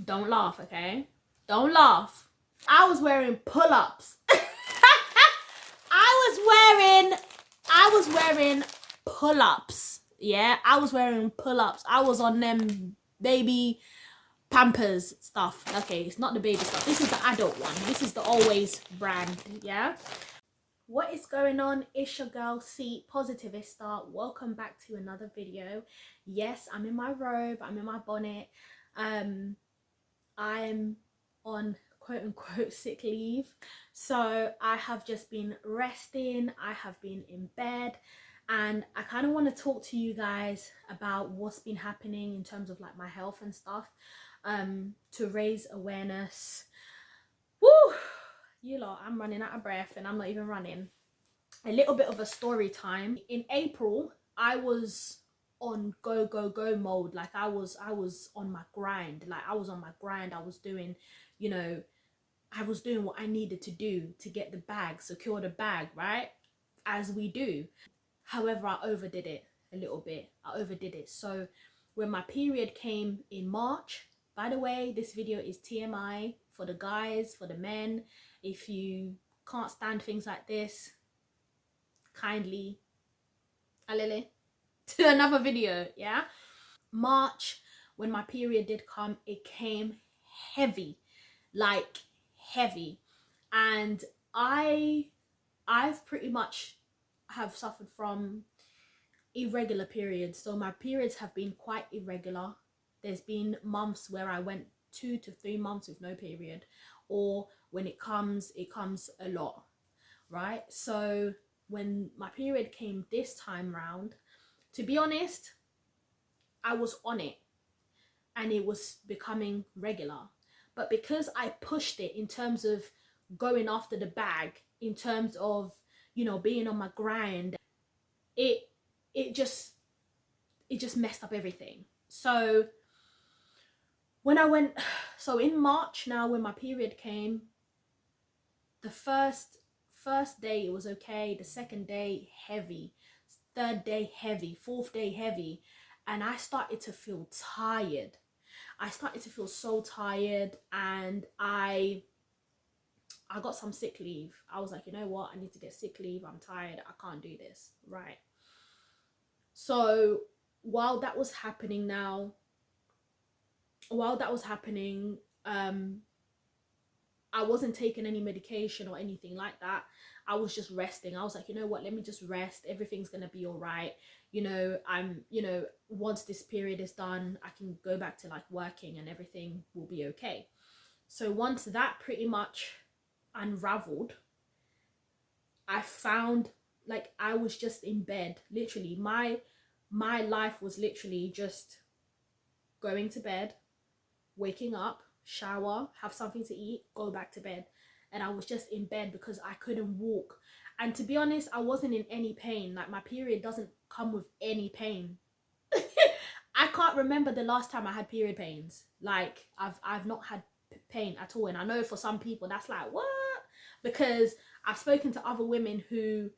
Don't laugh, okay? Don't laugh. I was wearing pull-ups. I was wearing pull-ups. Yeah, I was wearing pull-ups. I was on them baby Pampers stuff. Okay, it's not the baby stuff. This is the adult one. This is the Always brand, yeah? What is going on? It's your girl C-Positivista. Welcome back to another video. Yes, I'm in my robe. I'm in my bonnet. I'm on quote-unquote sick leave. So I have just been resting. I have been in bed. And I kind of want to talk to you guys about what's been happening in terms of like my health and stuff, to raise awareness. Woo! You lot, I'm running out of breath and I'm not even running. A little bit of a story time. In April, I was on go mode. Like I was on my grind. I was doing, you know, I was doing what I needed to do to get the bag, secure the bag, right? As we do. However, I overdid it a little bit. I overdid it. So when my period came in March, by the way, this video is TMI for the guys, for the men. If you can't stand things like this, kindly alele to another video, yeah? March, when my period did come, it came heavy, like heavy. And I've pretty much have suffered from irregular periods. So my periods have been quite irregular. There's been months where I went 2 to 3 months with no period, or when it comes a lot, right? So when my period came this time round, to be honest, I was on it and it was becoming regular. But because I pushed it in terms of going after the bag, in terms of, you know, being on my grind, it just messed up everything. So when I went, so in March now, when my period came, the first day it was okay, the second day heavy, third day heavy, fourth day heavy, and I started to feel tired. I started to feel so tired, and I got some sick leave. I was like, you know what, I need to get sick leave. I'm tired. I can't do this, right? So while that was happening, I wasn't taking any medication or anything like that. I was just resting. I was like, you know what, let me just rest. Everything's gonna be all right. You know, once this period is done, I can go back to like working and everything will be okay. So once that pretty much unraveled, I found like I was just in bed. Literally, my life was literally just going to bed, waking up, shower, have something to eat, go back to bed. And I was just in bed because I couldn't walk. And to be honest, I wasn't in any pain. Like my period doesn't come with any pain. I can't remember the last time I had period pains. Like I've not had pain at all. And I know for some people that's like, what? Because I've spoken to other women who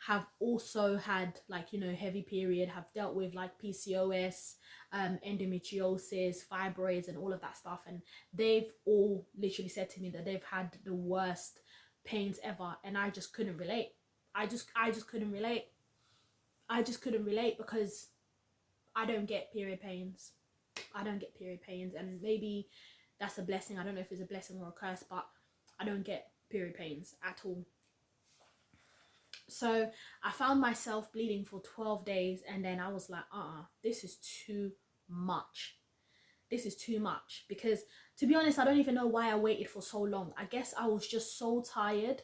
have also had like, you know, heavy period, have dealt with like PCOS, endometriosis, fibroids and all of that stuff, and they've all literally said to me that they've had the worst pains ever. And I just couldn't relate. I just couldn't relate. I just couldn't relate because I don't get period pains. I don't get period pains, and maybe that's a blessing. I don't know if it's a blessing or a curse, but I don't get period pains at all. So I found myself bleeding for 12 days, and then I was like, this is too much. This is too much. Because to be honest, I don't even know why I waited for so long. I guess I was just so tired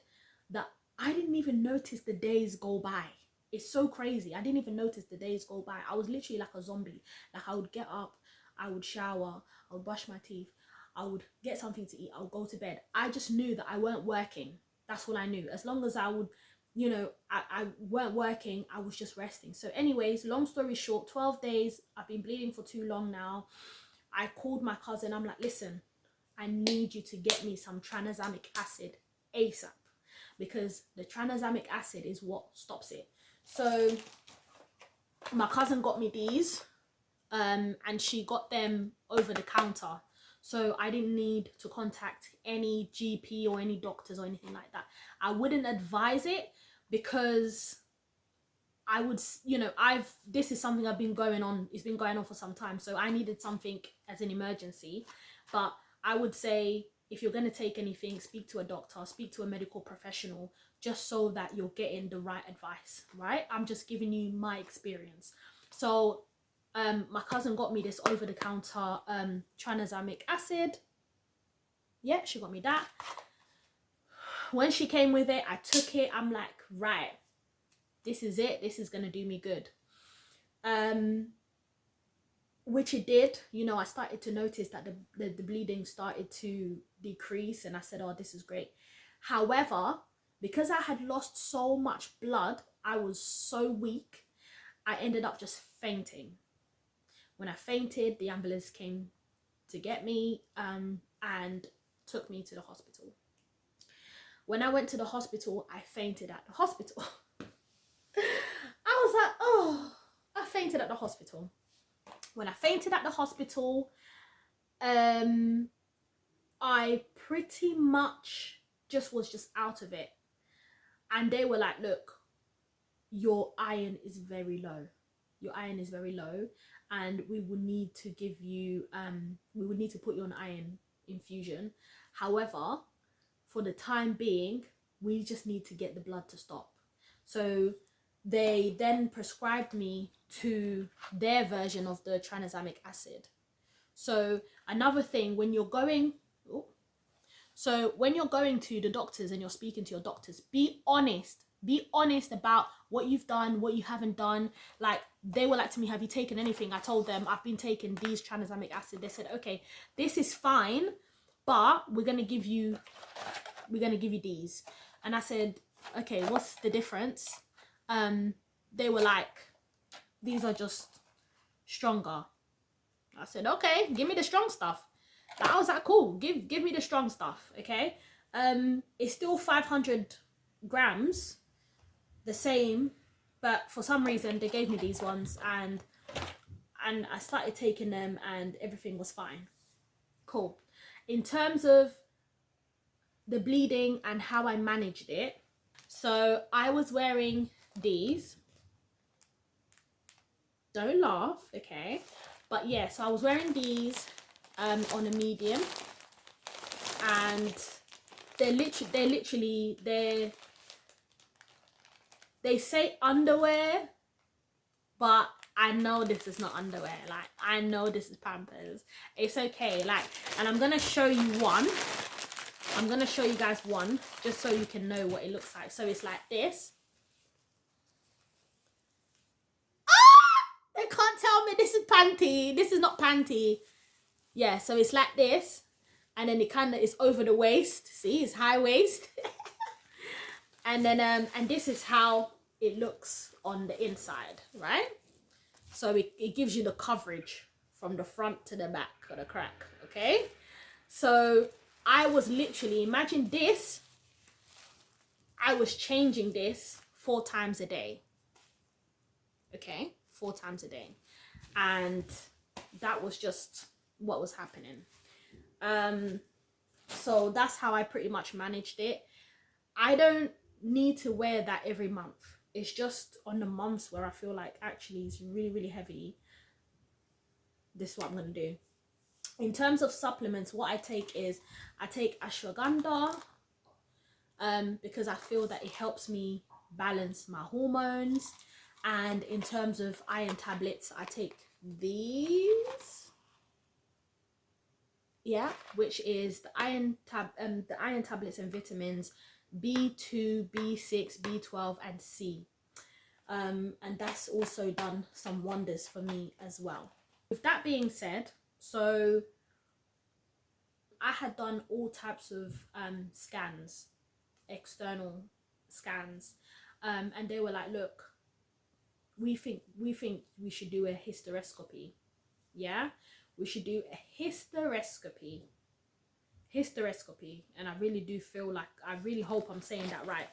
that I didn't even notice the days go by. It's so crazy. I didn't even notice the days go by. I was literally like a zombie. Like I would get up, I would shower, I would brush my teeth, I would get something to eat, I would go to bed. I just knew that I weren't working. That's all I knew. As long as I would, you know, I weren't working, I was just resting. So anyways, long story short, 12 days, I've been bleeding for too long now. I called my cousin. I'm like, listen, I need you to get me some tranexamic acid ASAP, because the tranexamic acid is what stops it. So my cousin got me these, and she got them over the counter. So I didn't need to contact any GP or any doctors or anything like that. I wouldn't advise it, because I would, this is something I've been going on, it's been going on for some time. So I needed something as an emergency. But I would say, if you're going to take anything, speak to a doctor, speak to a medical professional, just so that you're getting the right advice, right? I'm just giving you my experience. So my cousin got me this over-the-counter tranexamic acid. Yeah, she got me that. When she came with it, I took it. I'm like, right, this is it. This is going to do me good. Which it did. I started to notice that the bleeding started to decrease, and I said, oh, this is great. However, because I had lost so much blood, I was so weak, I ended up just fainting. When I fainted, the ambulance came to get me and took me to the hospital. When I went to the hospital, I fainted at the hospital. I was like, oh, I fainted at the hospital. When I fainted at the hospital, I pretty much was just out of it. And they were like, look, your iron is very low. Your iron is very low. And we will need to give you, we would need to put you on iron infusion. However, for the time being, we just need to get the blood to stop. So they then prescribed me to their version of the tranexamic acid. So another thing, when you're going to the doctors and you're speaking to your doctors, be honest about what you've done, what you haven't done. Like, they were like to me, have you taken anything? I told them I've been taking these tranexamic acid. They said, okay, this is fine, but we're gonna give you these. And I said, okay, what's the difference? They were like, these are just stronger. I said, okay, give me the strong stuff. I was like, cool, give me the strong stuff, okay? It's still 500 grams, the same, but for some reason they gave me these ones, and I started taking them and everything was fine. Cool. In terms of the bleeding and how I managed it, so I was wearing these. Don't laugh, okay? But yeah, so I was wearing these on a medium, and they say underwear, but I know this is not underwear. Like, I know this is Pampers. It's okay. Like, and I'm gonna show you one. I'm gonna show you guys one just so you can know what it looks like. So it's like this. They can't tell me this is panty. This is not panty. Yeah, so it's like this, and then it kind of is over the waist. See, it's high waist. And then and this is how it looks on the inside, right? So it gives you the coverage from the front to the back of the crack, okay? So I was literally, imagine this, I was changing this 4 times a day, okay? 4 times a day. And that was just what was happening. So that's how I pretty much managed it. I don't need to wear that every month. It's just on the months where I feel like actually it's really, really heavy. This is what I'm going to do. In terms of supplements, what I take is, I take ashwagandha because I feel that it helps me balance my hormones. And in terms of iron tablets, I take these. Yeah, which is the iron tablets and vitamins B2, B6, B12 and C. And that's also done some wonders for me as well. With that being said, so I had done all types of scans, external scans, and they were like, look, we think we should do a hysteroscopy. Yeah, we should do a hysteroscopy, and I really do feel like, I really hope I'm saying that right,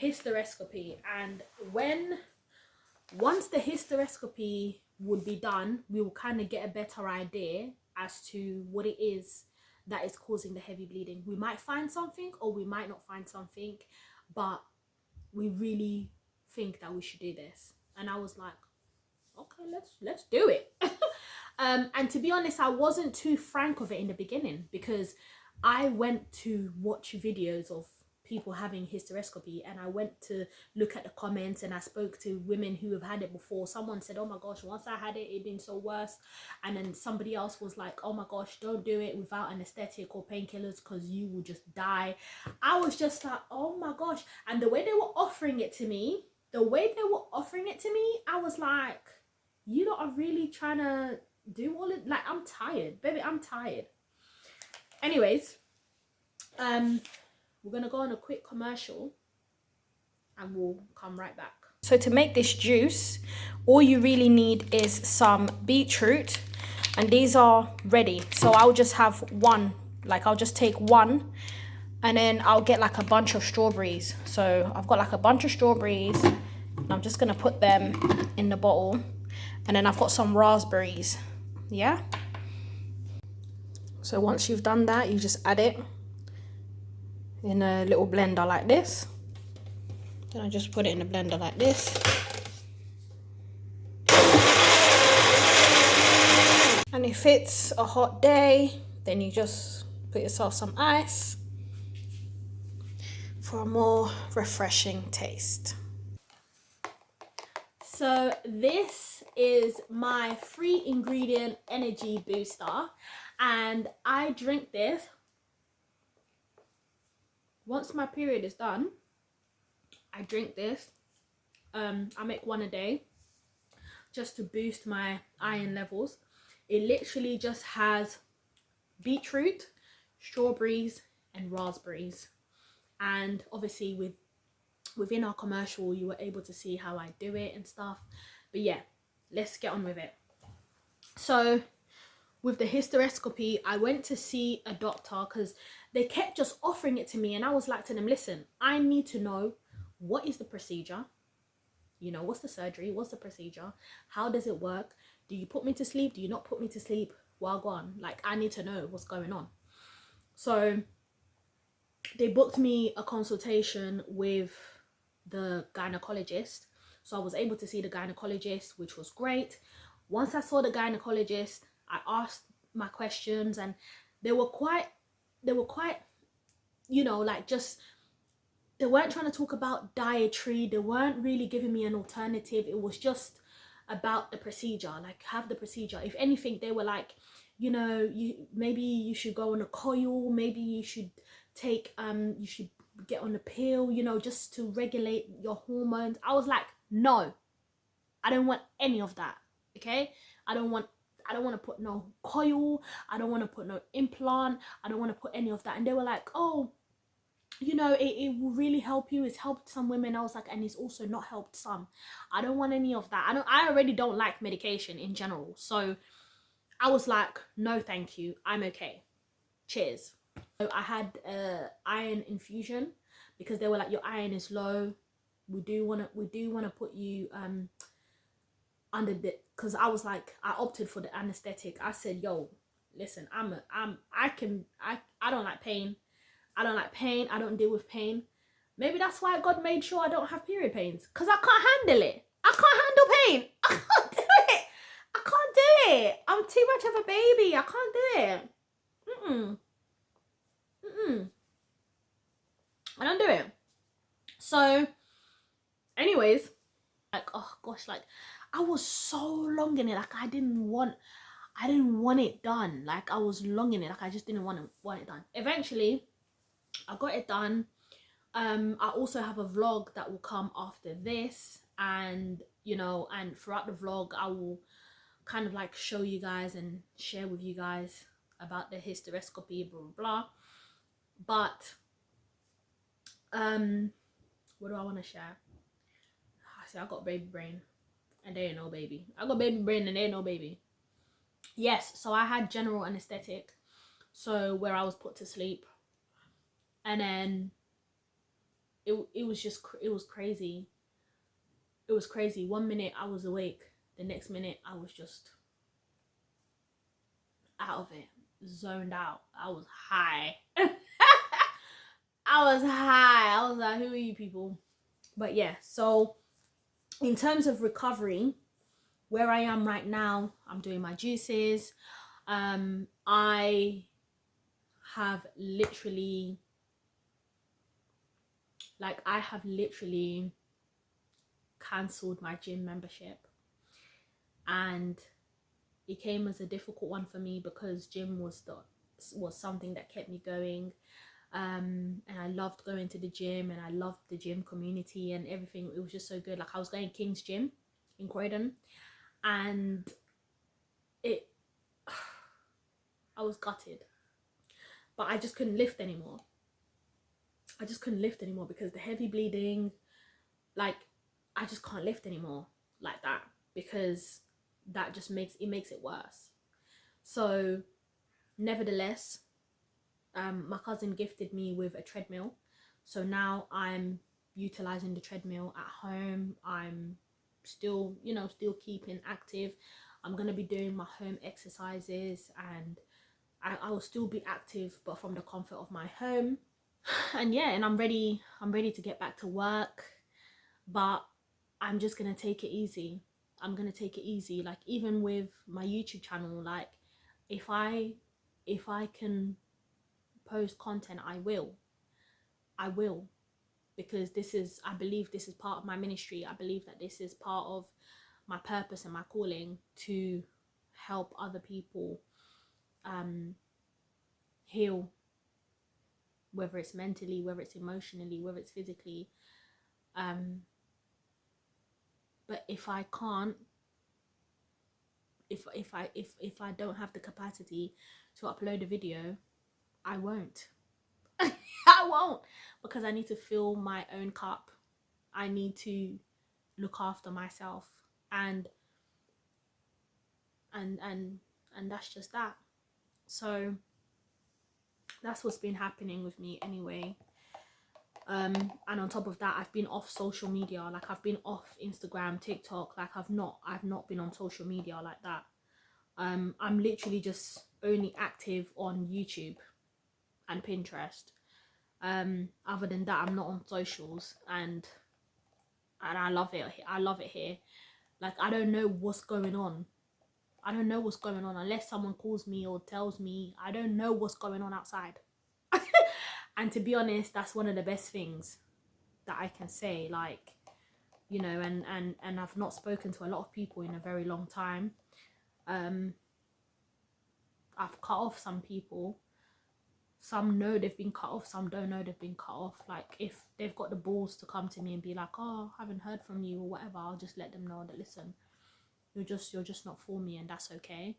hysteroscopy. And once the hysteroscopy would be done, we will kind of get a better idea as to what it is that is causing the heavy bleeding. We might find something or we might not find something, but we really think that we should do this. And I was like, okay, let's do it. And to be honest, I wasn't too frank of it in the beginning, because I went to watch videos of people having hysteroscopy, and I went to look at the comments, and I spoke to women who have had it before. Someone said, oh my gosh, once I had it, it'd been so worse. And then somebody else was like, oh my gosh, don't do it without anesthetic or painkillers because you will just die. I was just like, oh my gosh. And the way they were offering it to me, I was like, you lot are really trying to do all it. Like, I'm tired, baby, I'm tired. Anyways, we're gonna go on a quick commercial and we'll come right back. So to make this juice, all you really need is some beetroot, and these are ready. So I'll just have one, like I'll just take one, and then I'll get like a bunch of strawberries. So I've got like a bunch of strawberries, and I'm just gonna put them in the bottle. And then I've got some raspberries, yeah? So once you've done that, you just add it in a little blender like this. Then I just put it in the blender like this. And if it's a hot day, then you just put yourself some ice for a more refreshing taste. So this is my 3-ingredient energy booster, and I drink this once my period is done. I drink this. I make one a day just to boost my iron levels. It literally just has beetroot, strawberries, and raspberries. And obviously within our commercial, you were able to see how I do it and stuff. But yeah, let's get on with it. So with the hysteroscopy, I went to see a doctor because they kept just offering it to me, and I was like to them, listen, I need to know, what is the procedure? You know, what's the surgery? What's the procedure? How does it work? Do you put me to sleep? Do you not put me to sleep? Well, go on. Like, I need to know what's going on. So they booked me a consultation with the gynecologist. So I was able to see the gynecologist, which was great. Once I saw the gynecologist, I asked my questions, and they were quite, you know, like, just, they weren't trying to talk about dietary. They weren't really giving me an alternative. It was just about the procedure, like, have the procedure. If anything, they were like, you know, maybe you should go on a coil, maybe you should take you should get on a pill, you know, just to regulate your hormones. I was like, no, I don't want any of that. Okay, I don't want to put no coil, I don't want to put no implant, I don't want to put any of that. And they were like, oh, you know, it will really help you. It's helped some women. I was like, and it's also not helped some. I don't want any of that. I already don't like medication in general. So I was like, no, thank you. I'm okay. Cheers. So I had iron infusion because they were like, your iron is low. We do want to put you under the, because I was like, I opted for the anesthetic. I said, yo, listen, I don't like pain. I don't like pain. I don't deal with pain. Maybe that's why God made sure I don't have period pains, because I can't handle it. I can't handle pain. I can't do it. I can't do it. I'm too much of a baby. I can't do it. I don't do it. So anyways, like, oh gosh, like, I was so long in it. Like, I didn't want it done. Like, I was long in it. Like, I just didn't want it done. Eventually I got it done. I also have a vlog that will come after this, and you know, and throughout the vlog I will kind of like show you guys and share with you guys about the hysteroscopy, blah blah blah. But what do I want to share? See, I got baby brain and they ain't no baby. I got baby brain and they ain't no baby. Yes, so I had general anesthetic, so where I was put to sleep, and then it was crazy. It was crazy. 1 minute I was awake, the next minute I was just out of it, zoned out. I was high. I was high. I was like, who are you people? But yeah, so in terms of recovery, where I am right now, I'm doing my juices. I have literally, cancelled my gym membership, and it came as a difficult one for me because gym was something that kept me going. And I loved going to the gym, and I loved the gym community and everything. It was just so good. Like, I was going King's Gym in Croydon, and it I was gutted, but I just couldn't lift anymore. Because the heavy bleeding, like, I just can't lift anymore like that, because that just makes it worse. So nevertheless, my cousin gifted me with a treadmill, so now I'm utilizing the treadmill at home. I'm still keeping active. I'm gonna be doing my home exercises, and I will still be active, but from the comfort of my home. And yeah, and I'm ready to get back to work, but I'm just gonna take it easy. Like, even with my YouTube channel, like, if I can post content, I will, because I believe this is part of my ministry. I believe that this is part of my purpose and my calling, to help other people heal, whether it's mentally, whether it's emotionally, whether it's physically. But if I can't, if I don't have the capacity to upload a video, I won't. I won't, because I need to fill my own cup. I need to look after myself, and that's just that. So that's what's been happening with me anyway. And on top of that, I've been off social media. Like, I've been off Instagram, TikTok. Like, I've not been on social media like that. I'm literally just only active on YouTube and Pinterest. Other than that, I'm not on socials, and I love it. I love it here. Like, I don't know what's going on. Unless someone calls me or tells me. I don't know what's going on outside. And to be honest, that's one of the best things that I can say. Like, and I've not spoken to a lot of people in a very long time. I've cut off some people. Some know they've been cut off, some don't know they've been cut off. Like, if they've got the balls to come to me and be like, oh, I haven't heard from you or whatever, I'll just let them know that, listen, you're just not for me, and that's okay.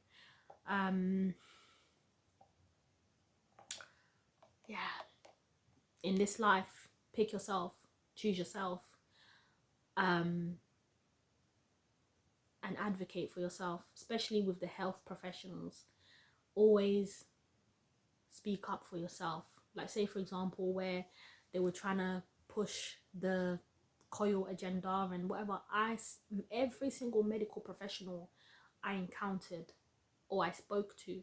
Yeah, in this life, pick yourself, choose yourself, and advocate for yourself, especially with the health professionals. Always speak up for yourself. Like, say for example, where they were trying to push the coil agenda and whatever, every single medical professional I encountered or I spoke to,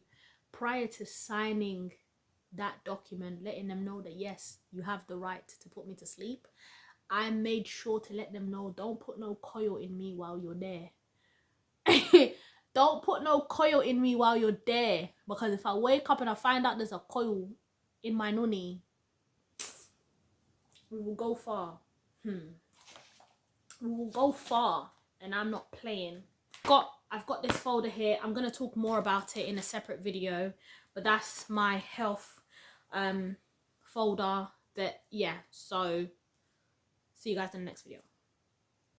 prior to signing that document letting them know that yes, you have the right to put me to sleep, I made sure to let them know, don't put no coil in me while you're there. Don't put no coil in me while you're there, because if I wake up and I find out there's a coil in my nunny, we will go far. We will go far, and I'm not playing. I've got this folder here. I'm gonna talk more about it in a separate video, but that's my health folder. That, yeah, so see you guys in the next video.